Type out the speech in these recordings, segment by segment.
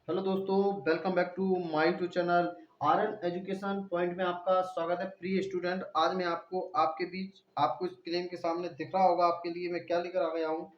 Hello दोस्तों, welcome back to my YouTube channel R N education point में आपका स्वागत है। प्रिय स्टूडेंट, आज मैं आपके बीच आपको स्क्रीन के सामने दिख रहा होगा आपके लिए मैं क्या लेकर आ गया हूँ।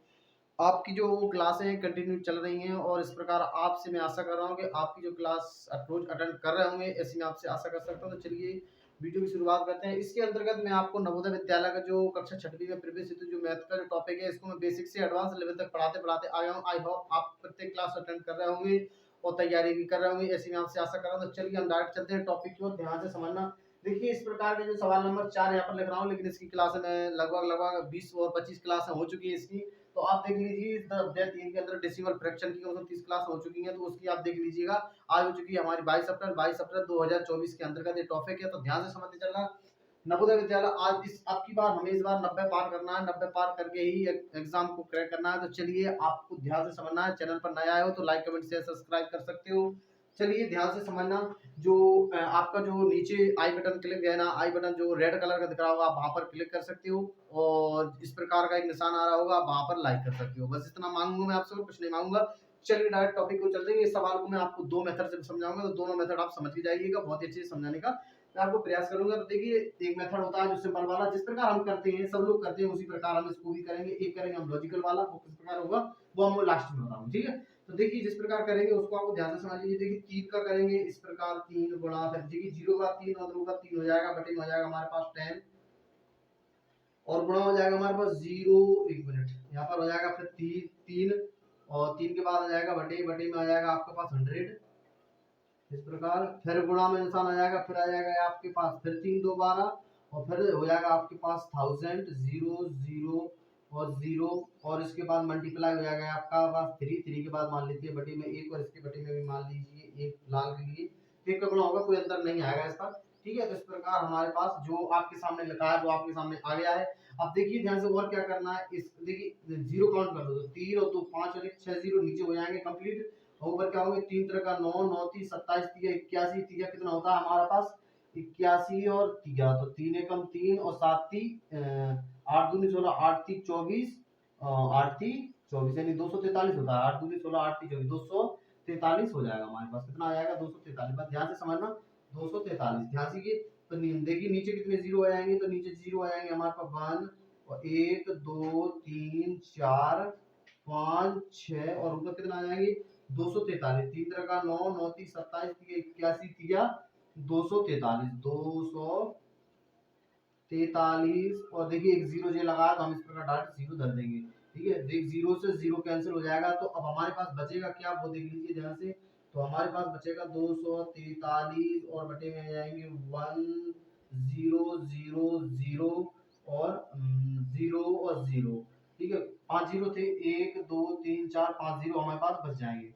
आपकी जो क्लासें कंटिन्यू चल रही हैं और इस प्रकार आपसे मैं आशा कर रहा हूँ कि आपकी जो क्लास रोज अटेंड कर रहे होंगे, ऐसी मैं आपसे आशा कर सकता हूँ। तो चलिए वीडियो की शुरुआत करते हैं। इसके अंतर्गत मैं आपको नवोदय विद्यालय का जो कक्षा छठवीं में प्रीवियस हेतु जो मैथ का जो टॉपिक है, इसको मैं बेसिक से एडवांस लेवल तक पढ़ाते पढ़ाते आया हूँ। आई होप आप प्रत्येक क्लास अटेंड कर रहे होंगे और तैयारी भी कर रहे होंगे, ऐसी मैं आपसे आशा कर रहा हूँ। तो चलिए हम डायरेक्ट चलते हैं टॉपिक की ओर, ध्यान से समझना। देखिए, इस प्रकार के जो सवाल नंबर 4 यहाँ पर लिख रहा हूँ, लेकिन इसकी क्लास में लगभग 20 और 25 क्लास हो चुकी है इसकी। तो आप देख लीजिए, इस अध्याय 3 के अंदर डेसिमल फ्रैक्शन की 30 क्लास हो चुकी है, तो उसकी आप देख लीजिएगा। आज हो चुकी है हमारी 22 अप्रैल 2024 के अंतर्गत ये टॉपिक है, तो ध्यान से समझते चलना। नवोदय विद्यालय आज इस अब की बार हमें इस बार 90 पार करना है, 90 पार करके ही एग्जाम को क्रैक करना है। तो चलिए, आपको ध्यान से समझना है। चैनल पर नया आए हो तो लाइक कमेंट शेयर सब्सक्राइब कर सकते हो। चलिए ध्यान से समझना। जो आपका जो नीचे आई बटन क्लिक है ना, आई बटन जो रेड कलर का दिख रहा होगा, आप वहां पर क्लिक कर सकते हो और इस प्रकार का एक निशान आ रहा होगा, आप वहां पर लाइक कर सकते हो। बस इतना मांगूंगा मैं आपसे, कुछ नहीं मांगूंगा। चलिए डायरेक्ट टॉपिक को चलते हैं। इस सवाल को मैं आपको दो मेथड से समझाऊंगा, तो दोनों मेथड आप समझ ही जाइएगा। बहुत ही अच्छे से समझाने का मैं आपको प्रयास करूंगा। तो देखिए, एक मेथड होता है जो सिंपल वाला, जिस प्रकार हम करते हैं, सब लोग करते हैं, उसी प्रकार हम इसको भी करेंगे। एक करेंगे हम लॉजिकल वाला, वो किस प्रकार होगा वो हम लास्ट में बताऊंगा, ठीक है। तो देखिए, जिस प्रकार करेंगे उसको आपको ध्यान से समझ लीजिए। देखिए, 3 का करेंगे इस प्रकार, 3 गुणा, फिर देखिए 0 का 3 और 2 का 3 हो जाएगा, बटे में हो जाएगा हमारे पास 10 और गुणा हो जाएगा हमारे पास 0। एक मिनट, यहाँ पर हो जाएगा फिर 3 और 3 के बाद आ जाएगा बटे, बटे में आ जाएगा आपके पास 100। इस प्रकार फिर गुणा में निशान आ जाएगा, फिर आ जाएगा आपके पास फिर 3 दोबारा और फिर हो जाएगा आपके पास 1000, 0 0 और 0 और इसके बाद मल्टीप्लाई हो जाएगा आपका पास 3 के बाद मान लीजिए बटे में 1 और इसके बटे में भी मान लीजिए 1 लाल के लिए। एक का गुणा होगा, कोई अंतर नहीं आएगा इसका, ठीक है। तो इस प्रकार हमारे पास जो आपके सामने लिखा है वो आपके सामने आ गया है। अब देखिए ध्यान से और क्या करना है। इस देखिए 0 काउंट कर लो, तो 3 और 2 5 और 1 6 0 नीचे हो जाएंगे कंप्लीट। और ऊपर क्या होगा, 3 तरह का 9 9 30 27 3 81 3 कितना होता है हमारे पास 81 और 3 तो 3 एकम 3 और 7 3 8 दूनी 16 8 3 24 8 3 24 यानी 243 होता है। 8 दूनी 16 8 3 24 243 हो जाएगा हमारे पास। कितना आ जाएगा 243। बस ध्यान से समझना, 243 ध्यान से। तो देखिए नीचे कितने जीरो आ जाएंगे, तो नीचे जीरो आ जाएंगे हमारे पास 1 और 1 2 3 4 5 6 और ऊपर कितना आ जाएंगे 243। 3 तरह का 9 9 30 27 81 तिया 243 243 और देखिए एक जीरो जो लगा तो हम इस प्रकार डायरेक्ट जीरो धर देंगे, ठीक है। देख जीरो से जीरो कैंसिल हो जाएगा, तो अब हमारे पास बचेगा क्या वो देख लीजिए ध्यान से। तो हमारे पास बचेगा 243 और बटे में आ जाएंगे 1 0 0 0 और 0 और 0, ठीक है। 5 जीरो थे, 1 2 3 4 5 जीरो हमारे पास बच जाएंगे।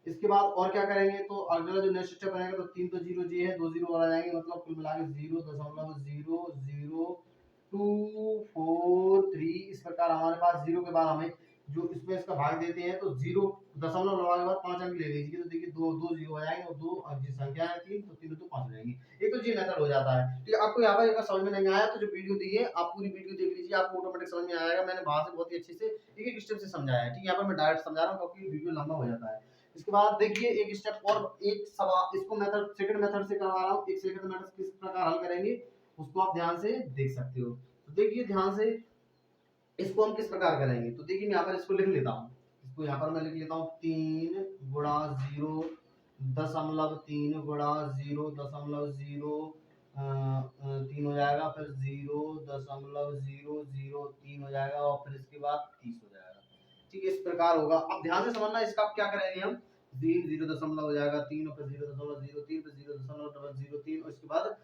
इसके बाद और क्या करेंगे, तो अगला जो नेक्स्ट स्टेप रहेगा, तो 3 तो जीरो जी है, 2 जीरो और आ जाएंगे, मतलब कुल मिला के 0.00243। इस प्रकार हमारे पास जीरो के बाद हमें जो इसमें इसका भाग देते हैं, तो जीरो दशमलव लगाने के बाद 5 अंक ले लीजिए, तो देखिए दो दो जीरो आ जाएंगे और दो अंक संख्या है 3, तो 3 तो 5 हो जाएंगे। एक तो जी मेथड हो जाता है, ठीक है। आपको यहाँ पर अगर समझ में नहीं आया तो जो वीडियो दी है आप पूरी वीडियो देख लीजिए, आपको ऑटोमेटिक समझ में आएगा। मैंने वहां से बहुत ही अच्छे से एक एक स्टेप से समझाया है, ठीक है। यहाँ पर मैं डायरेक्ट समझा रहा हूँ क्योंकि वीडियो लंबा हो जाता है। इसके बाद देखिए एक स्टेप और, एक सवाल इसको मेथड सेकंड मेथड से करवा रहा हूँ। एक सेकंड मेथड किस प्रकार हल करेंगे उसको आप ध्यान से देख सकते हो। तो देखिए ध्यान से इसको हम किस प्रकार करेंगे, तो देखिए मैं यहाँ पर इसको लिख लेता हूँ। इसको यहाँ पर मैं लिख लेता हूँ 3 गुणा 0 दशमलव 3 गुणा 0 दशमलव 0 3 हो जाएगा, फिर 0.003 हो जाएगा और फिर इसके बाद 30 हो जाएगा, ठीक है। इस प्रकार होगा। अब ध्यान से समझना, इसका आप क्या करेंगे हम 0 दशमलव हो जाएगा 3 और फिर 0.03 फिर 0.003 और इसके बाद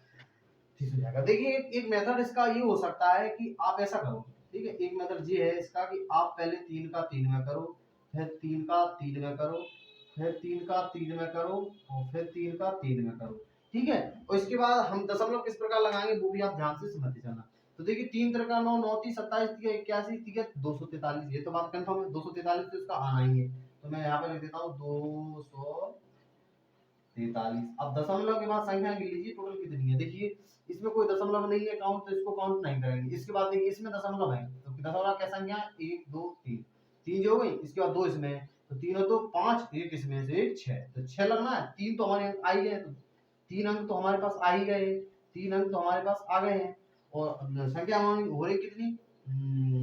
30 हो जाएगा। देखिए एक मेथड इसका ये हो सकता है कि आप ऐसा करो, ठीक है। एक मेथड ये है इसका कि आप पहले 3 का 3 में करो, फिर 3 का 3 में करो, फिर 3 का 3 में करो और फिर 3 का 3 में करो, ठीक है। और इसके बाद हम दशमलव किस प्रकार लगाएंगे वो भी आप ध्यान से समझते जाना। तो देखिए 3 तरह का 9 9 30 27 30 81 ठीक है 243, ये तो बात कंफर्म है। 243 तो इसका आना ही है, तो मैं यहाँ पे लिख देता हूँ 243। अब दशमलव के बाद संख्या गिन लीजिए टोटल कितनी है। देखिए इसमें कोई दशमलव नहीं है काउंट, तो इसको काउंट नहीं करेंगे। इसके बाद देखिए इसमें दशमलव है, तो दशमलव क्या संख्या है 1 2 3 3 जो हो गई, इसके बाद 2 इसमें है, तो 3 और 2 5, एक इसमें से 6, तो 6 लगना है। 3 तो हमारे आ ही गए, तो 3 अंक तो हमारे पास आ ही गए, 3 अंक तो हमारे पास आ गए हैं। और संख्या हमारी हो रही कितनी,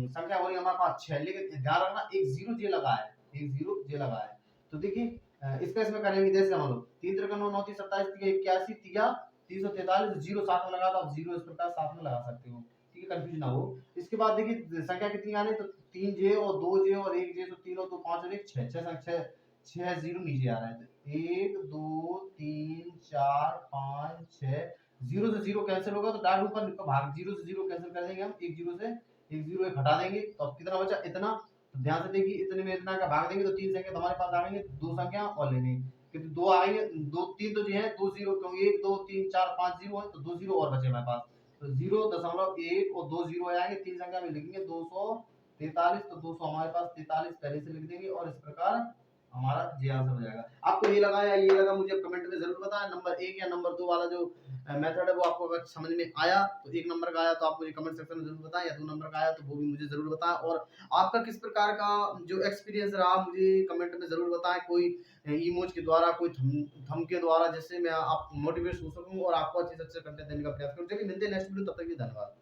संख्या हो रही हमारे पास 6, लेकिन ध्यान रखना एक 0 जे लगा है, एक 0 जे लगा है। तो देखिए इसका इसमें करेंगे जैसे हम लोग 3 त्रिक 9 9 3 27 81 तिया 343, 0 साथ में लगा, तो आप 0 इस प्रकार साथ में लगा सकते हो, ठीक है, कंफ्यूज ना हो। इसके बाद देखिए संख्या कितनी आ रही है, तो 3 जे और 2 जे और 1 जे, तो 3 और 2 5 और 1 6, 6 0 नीचे आ रहा है, तो 1 2 3 4 5 6, 0 से 0 कैंसिल होगा, तो डायरेक्ट ऊपर भाग 0 से 0 कैंसिल कर देंगे हम, एक 0 से एक 0 एक हटा देंगे, तो अब कितना बचा, इतना। तो ध्यान से देखिए इतने में इतना का भाग देंगे, तो 3 संख्या तो हमारे पास आ गएंगे, 2 संख्या और लेने, क्योंकि 2 आएंगे, 2 3 तो जो है 2 0, क्योंकि 1 2 3 4 5 0 है, तो 2 0 और बचे हमारे पास, तो 0.1 और 2 0 आएंगे, तीन संख्या में लिखेंगे 243, तो 200 हमारे पास 43 पहले से लिख देंगे, और इस प्रकार हमारा जी आंसर हो जाएगा। आपको ये लगा या ये लगा, मुझे कमेंट में जरूर बताएं। नंबर 1 या नंबर 2 वाला जो मेथड है वो आपको अगर समझ में आया, तो 1 नंबर का आया तो आप मुझे कमेंट सेक्शन में जरूर बताएं, या 2 नंबर का आया तो वो भी मुझे जरूर बताएं, और आपका किस प्रकार का जो एक्सपीरियंस रहा मुझे कमेंट में जरूर बताएं। कोई इमोज के द्वारा, कोई थम के द्वारा, जिससे मैं आप मोटिवेट हो सकूं और आपको अच्छे से अच्छे कंटेंट देने का प्रयास करूं। चलिए मिलते हैं नेक्स्ट वीडियो, तब तक के लिए धन्यवाद।